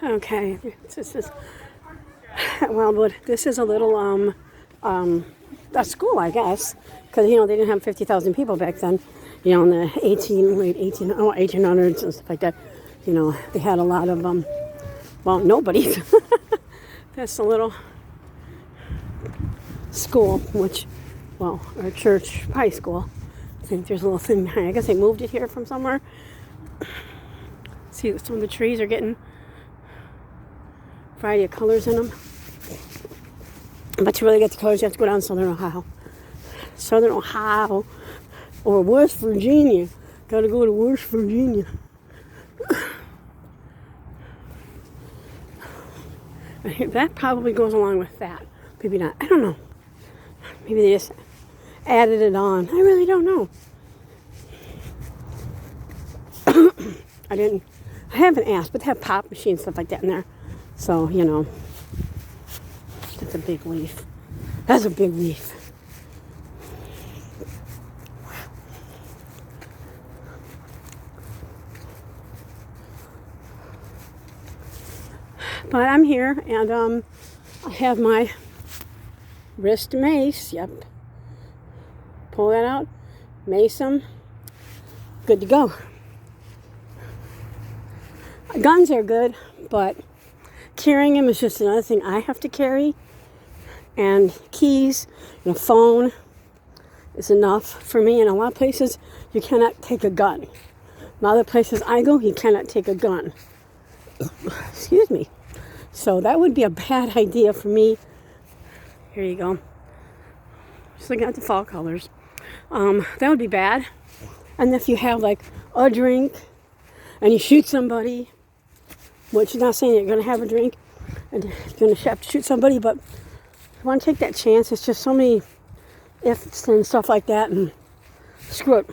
Okay, this is Wildwood. This is a little a school, I guess, because they didn't have 50,000 people back then. In the late 1800s and stuff like that. They had a lot of nobody. That's a little school, or church, high school. I think there's a little thing behind. I guess they moved it here from somewhere. See, some of the trees are getting a variety of colors in them. But to really get the colors, you have to go down Southern Ohio. Southern Ohio or West Virginia. Gotta go to West Virginia. That probably goes along with that. Maybe not. I don't know. Maybe they just added it on. I really don't know. I haven't asked, but they have pop machines, stuff like that in there. So, that's a big leaf. That's a big leaf. But I'm here, and I have my wrist mace. Yep. Pull that out. Mace them. Good to go. Guns are good, but carrying them is just another thing I have to carry. And keys and a phone is enough for me. In a lot of places, you cannot take a gun. In other places I go, you cannot take a gun. Excuse me. So that would be a bad idea for me. Here you go. Just looking at the fall colors. That would be bad. And if you have like a drink and you shoot somebody, which is not saying you're going to have a drink and you're going to have to shoot somebody, but you want to take that chance. It's just so many ifs and stuff like that, and screw it.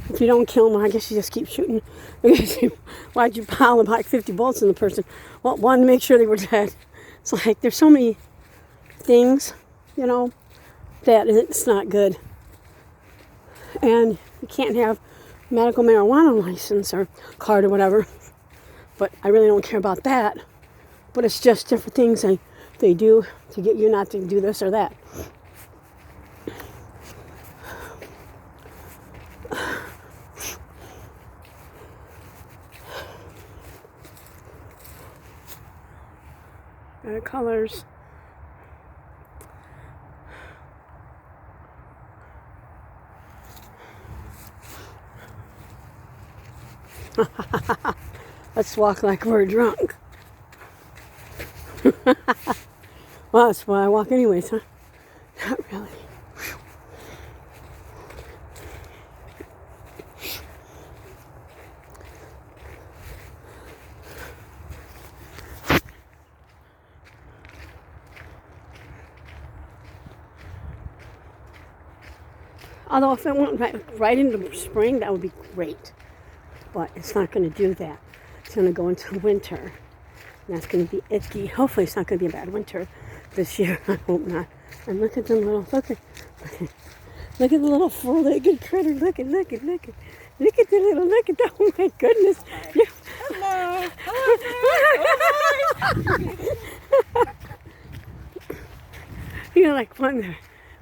If you don't kill them, I guess you just keep shooting. Why'd you pile about 50 bullets in the person? Well, one, to make sure they were dead. It's like there's so many things, that it's not good. And you can't have medical marijuana license or card or whatever. But I really don't care about that. But it's just different things they do to get you not to do this or that. Colors. Let's walk like we're drunk. Well, that's why I walk anyways, huh? Not really. Although if it went right into spring, that would be great. But it's not going to do that. It's going to go into winter. And that's going to be icky. Hopefully it's not going to be a bad winter this year. I hope not. And look at the look at the little four-legged critter. Look at the little, oh my goodness. Yeah. Hello. Like wanting to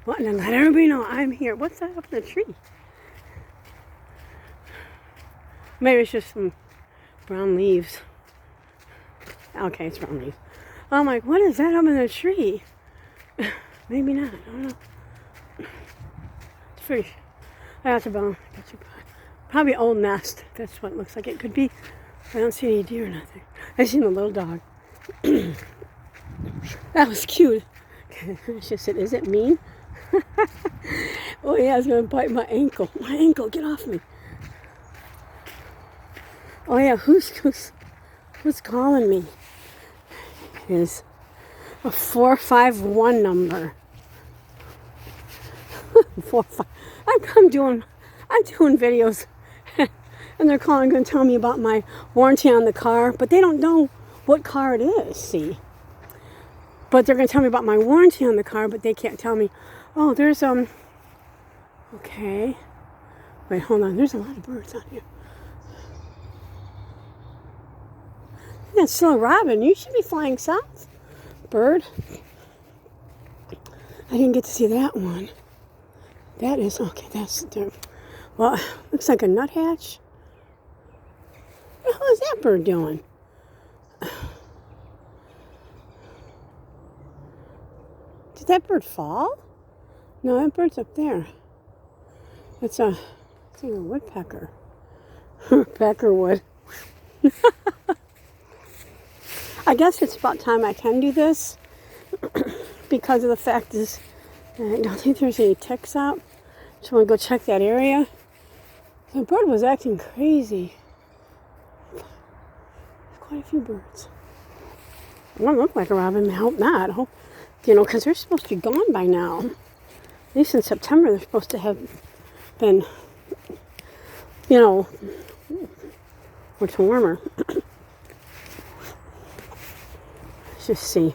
let everybody know I'm here. What's that up in the tree? Maybe it's just some brown leaves. Okay, it's brown leaves. I'm like, what is that up in the tree? Maybe not. I don't know. It's pretty. I have to probably old nest. That's what it looks like it could be. I don't see any deer or nothing. I seen a little dog. That was cute. She said, "Is it mean?" Oh yeah, it's gonna bite my ankle. My ankle, get off me. Oh yeah, who's calling me? It is a 451 number. 45. I'm doing videos, and they're calling, going to tell me about my warranty on the car, but they don't know what car it is. See, but they're going to tell me about my warranty on the car, but they can't tell me. Oh, there's okay. Wait, hold on. There's a lot of birds on here. That's still a robin. You should be flying south, bird. I didn't get to see that one. That is, okay, that's the, well, looks like a nuthatch. What the hell is that bird doing? Did that bird fall? No, that bird's up there. It's a woodpecker. Peckerwood. I guess it's about time I can do this because of the fact is I don't think there's any ticks out. Just want to go check that area. The bird was acting crazy. There's quite a few birds. It won't look like a robin. I hope not. I hope, because they're supposed to be gone by now. At least in September, they're supposed to have been, much warmer. Let's just see.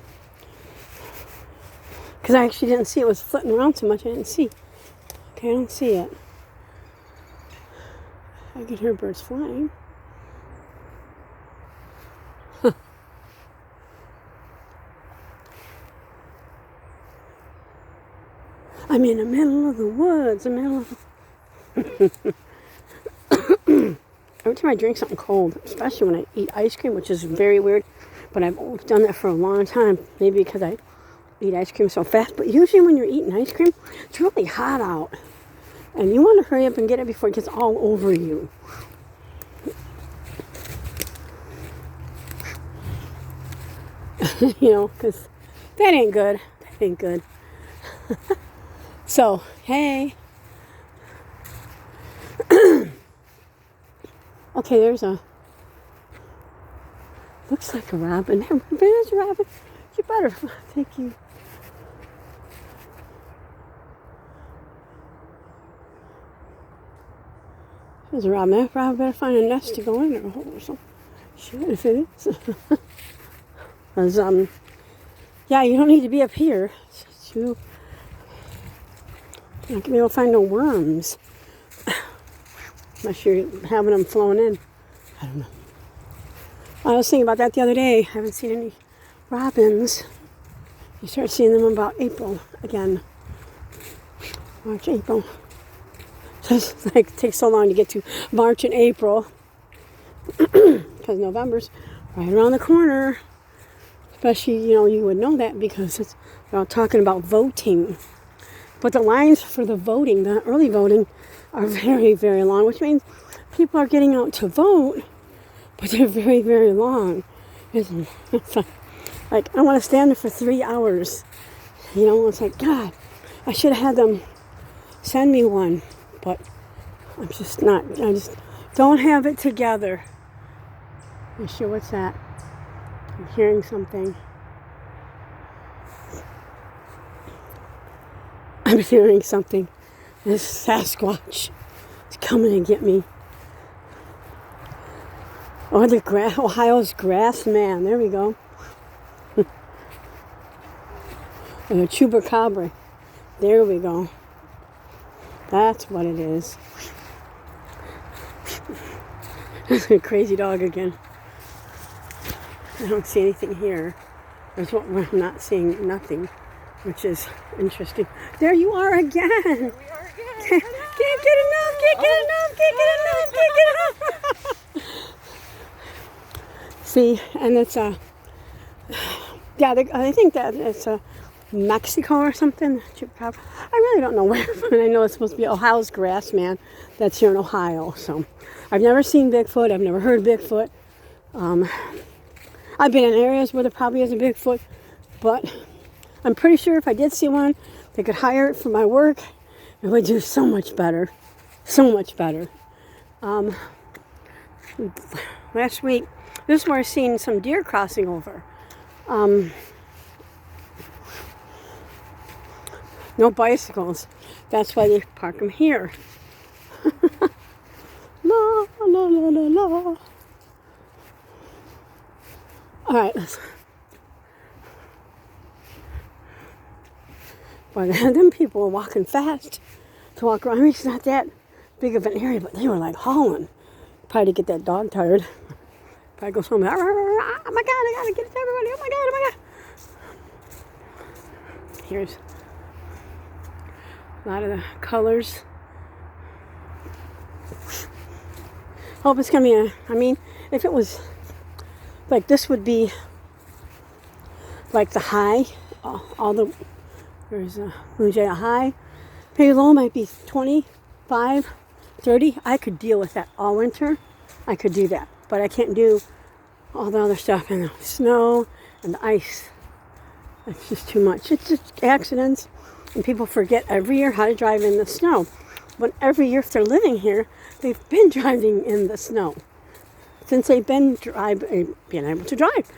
Because I actually didn't see it was flitting around so much. I didn't see. Okay, I don't see it. I can hear birds flying. Huh. I'm in the middle of the woods. Every time I drink something cold, especially when I eat ice cream, which is very weird, but I've always done that for a long time. Maybe because I eat ice cream so fast. But usually when you're eating ice cream, it's really hot out. And you want to hurry up and get it before it gets all over you. Because that ain't good. That ain't good. So, hey. Okay, there's looks like a robin. There's a robin. You better, thank you. There's a robin. I better find a nest to go in or a hole or something. Shit, if it is. Because, yeah, you don't need to be up here. You're not going to be able to find no worms. Unless you're having them flown in. I don't know. I was thinking about that the other day. I haven't seen any robins. You start seeing them about April again. March, April. Just like it takes so long to get to March and April. Because November's right around the corner. Especially, you would know that because we're all talking about voting. But the lines for the voting, the early voting, are very, very long, which means people are getting out to vote, but they're very, very long. It's like, I want to stand there for 3 hours. It's like, God, I should have had them send me one, but I just don't have it together. You sure what's that? I'm hearing something. I'm hearing something. This Sasquatch is coming to get me. Oh, Ohio's grass man. There we go. And a chupacabra. There we go. That's what it is. A crazy dog again. I don't see anything here. That's what we're not seeing. Nothing, which is interesting. There you are again. There we are again. Can't get enough. See, and it's I think that it's Mexico or something. I really don't know where, but I know it's supposed to be Ohio's grass man. That's here in Ohio. So I've never seen Bigfoot. I've never heard of Bigfoot. I've been in areas where there probably is a Bigfoot, but I'm pretty sure if I did see one, they could hire it for my work. It would do so much better. So much better. Last week, this is where I've seen some deer crossing over. No bicycles. That's why they park them here. La, la, la, la, la. All right, but them people were walking fast to walk around. I mean, it's not that big of an area, but they were like hauling. Probably to get that dog tired. If I go somewhere, oh my God, I gotta get it to everybody. Oh my God, oh my God. Here's a lot of the colors. Hope it's gonna be I mean, if it was like this would be like the high, all the, there's a Blue Jay, a high. Maybe low might be 25, 30. I could deal with that all winter. I could do that. But I can't do all the other stuff and the snow and the ice. It's just too much. It's just accidents. And people forget every year how to drive in the snow. But every year if they're living here, they've been driving in the snow. Since they've been being able to drive.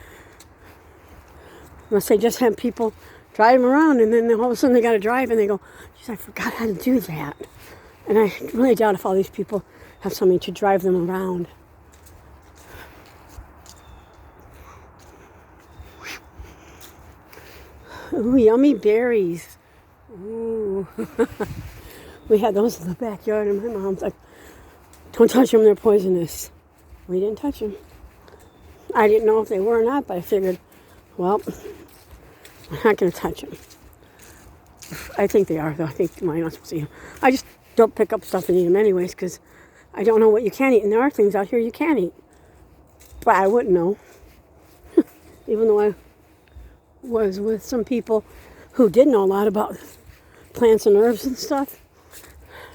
Unless they just have people drive them around and then all of a sudden they got to drive and they go, geez, I forgot how to do that. And I really doubt if all these people have somebody to drive them around. Ooh, yummy berries. Ooh. We had those in the backyard and my mom's like, don't touch them, they're poisonous. We didn't touch them. I didn't know if they were or not, but I figured, well, I'm not going to touch them. I think they are, though. I think mine are supposed to eat them. I just don't pick up stuff and eat them anyways, because I don't know what you can eat. And there are things out here you can eat. But I wouldn't know. Even though I was with some people who did know a lot about plants and herbs and stuff.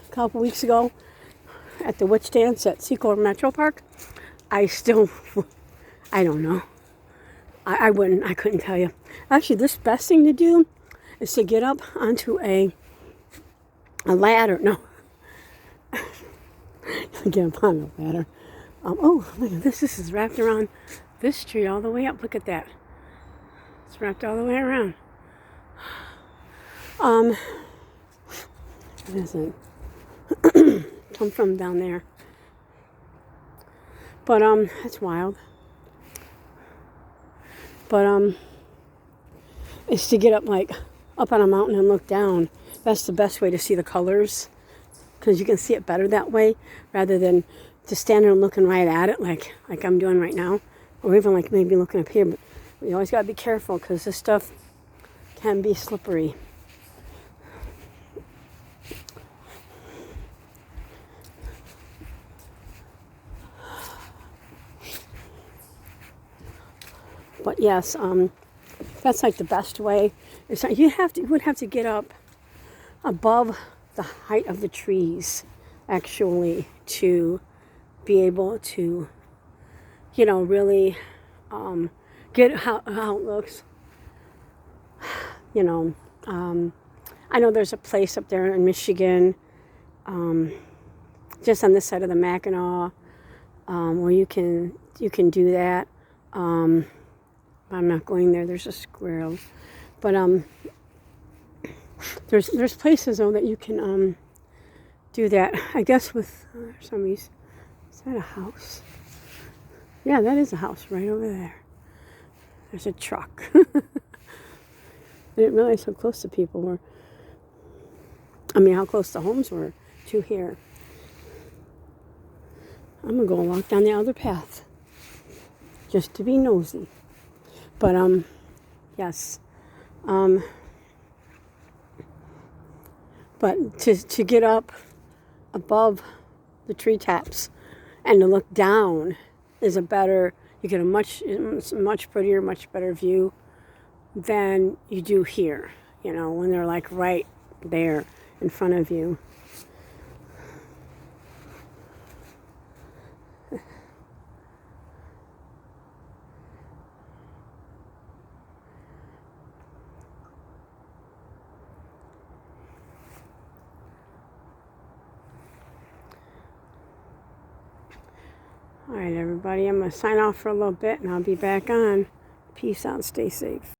A couple weeks ago at the witch dance at Seacoast Metro Park, I don't know. I couldn't tell you. Actually, this best thing to do is to get up onto a ladder. No. Get up on a ladder. Oh, look at this. This is wrapped around this tree all the way up. Look at that. It's wrapped all the way around. What is it? Come from down there. But, that's wild. But, it's to get up, like, up on a mountain and look down. That's the best way to see the colors. Because you can see it better that way, rather than just standing and looking right at it, like I'm doing right now. Or even, like, maybe looking up here. But you always got to be careful, because this stuff can be slippery. But yes, that's like the best way. You would have to get up above the height of the trees, actually, to be able to, really get how it looks. I know there's a place up there in Michigan, just on this side of the Mackinac, where you can do that. I'm not going there. There's a squirrel, but there's places though that you can do that. I guess with somebody's. Is that a house? Yeah, that is a house right over there. There's a truck. I didn't realize how close the people were. How close the homes were to here. I'm gonna go walk down the other path just to be nosy. But, yes. But to get up above the treetops and to look down is you get a much prettier, much better view than you do here, when they're like right there in front of you. All right, everybody, I'm going to sign off for a little bit, and I'll be back on. Peace out. Stay safe.